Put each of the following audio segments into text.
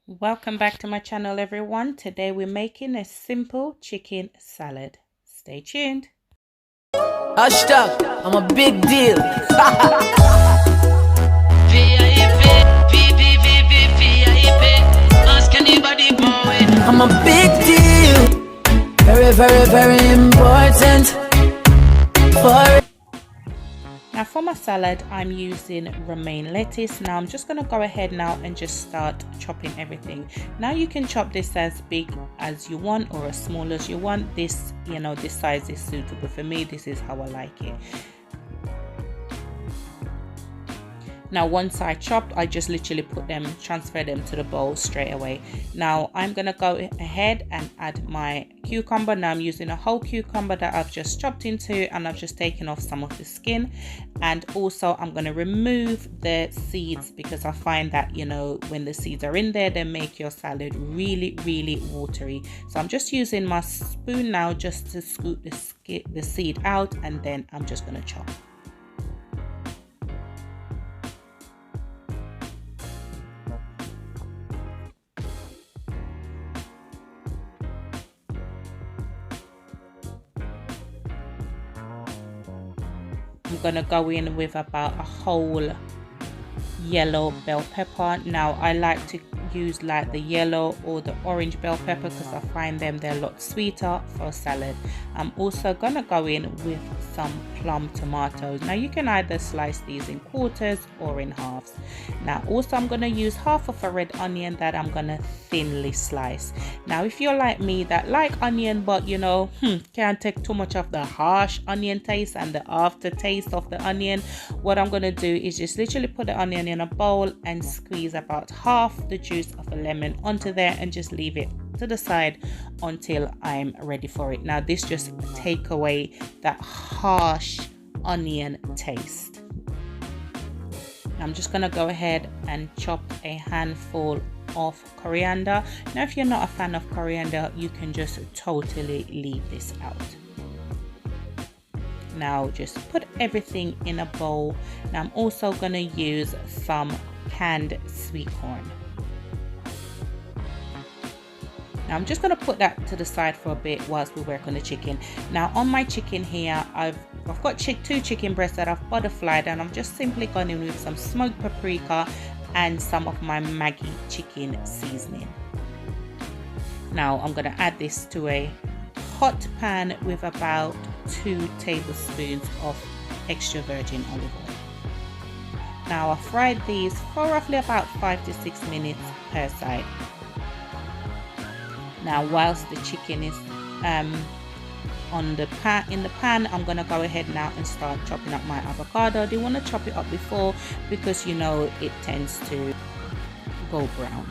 Welcome back to my channel, everyone. Today we're making a simple chicken salad. Stay tuned. Hashtag, I'm a big deal. Ask anybody boy. I'm a big deal. Very, very, very important. Now for my salad, I'm using romaine lettuce. Now I'm just going to go ahead now and just start chopping everything. Now you can chop this as big as you want or as small as you want. This, this size is suitable for me. This is how I like it. Now once I chopped, I just literally transfer them to the bowl straight away. Now I'm gonna go ahead and add my cucumber. Now I'm using a whole cucumber that I've just chopped into, and I've just taken off some of the skin. And also I'm gonna remove the seeds, because I find that when the seeds are in there, they make your salad really, really watery. So I'm just using my spoon now just to scoop the seed out, and then I'm just gonna chop. I'm gonna go in with about a whole yellow bell pepper. Now I like to use like the yellow or the orange bell pepper because I find they're a lot sweeter for salad. I'm also gonna go in with some plum tomatoes. Now you can either slice these in quarters or in halves. Now also I'm gonna use half of a red onion that I'm gonna thinly slice. Now if you're like me that like onion but can't take too much of the harsh onion taste and the aftertaste of the onion, what I'm gonna do is just literally put the onion in a bowl and squeeze about half the juice of a lemon onto there and just leave it to the side until I'm ready for it. Now this just take away that harsh onion taste. I'm just gonna go ahead and chop a handful of coriander. Now if you're not a fan of coriander, you can just totally leave this out. Now just put everything in a bowl. Now I'm also gonna use some canned sweet corn. Now I'm just going to put that to the side for a bit whilst we work on the chicken. Now on my chicken here, I've got two chicken breasts that I've butterflied, and I'm just simply going in with some smoked paprika and some of my Maggi chicken seasoning. Now I'm going to add this to a hot pan with about 2 tablespoons of extra virgin olive oil. Now I fried these for roughly about 5 to 6 minutes per side. Now whilst the chicken is in the pan, I'm gonna go ahead now and start chopping up my avocado. I do want to chop it up before, because it tends to go brown.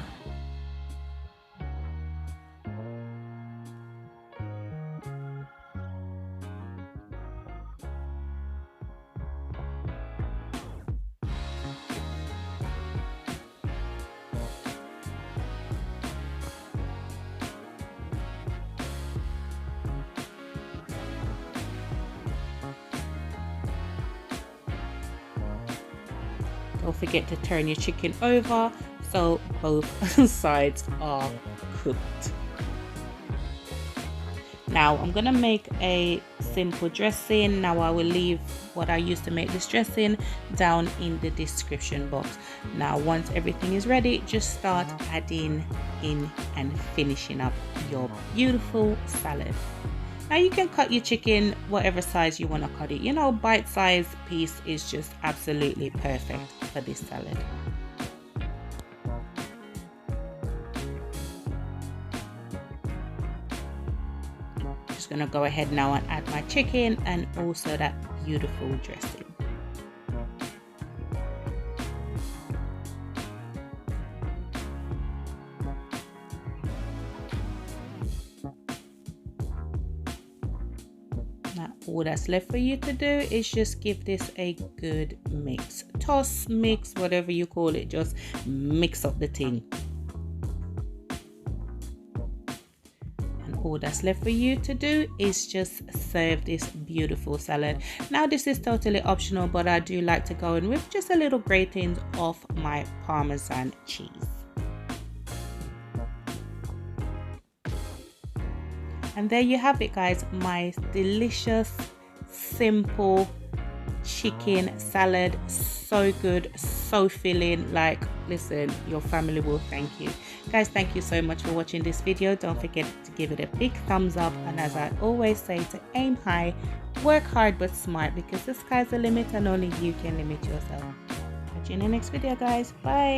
Don't forget to turn your chicken over so both sides are cooked. Now I'm gonna make a simple dressing. Now I will leave what I used to make this dressing down in the description box. Now once everything is ready, just start adding in and finishing up your beautiful salad. Now you can cut your chicken whatever size you want to cut it. Bite-sized piece is just absolutely perfect for this salad. Just gonna go ahead now and add my chicken and also that beautiful dressing. Now all that's left for you to do is just give this a good mix. Toss, mix, whatever you call it, just mix up the thing. And all that's left for you to do is just serve this beautiful salad. Now this is totally optional, but I do like to go in with just a little grating of my Parmesan cheese. And there you have it, guys, my delicious, simple chicken salad. So good, so filling. Like, listen, your family will thank you. Guys, thank you so much for watching this video. Don't forget to give it a big thumbs up, and as I always say, to aim high, work hard but smart, because the sky's the limit and only you can limit yourself. Catch you in the next video, guys. Bye.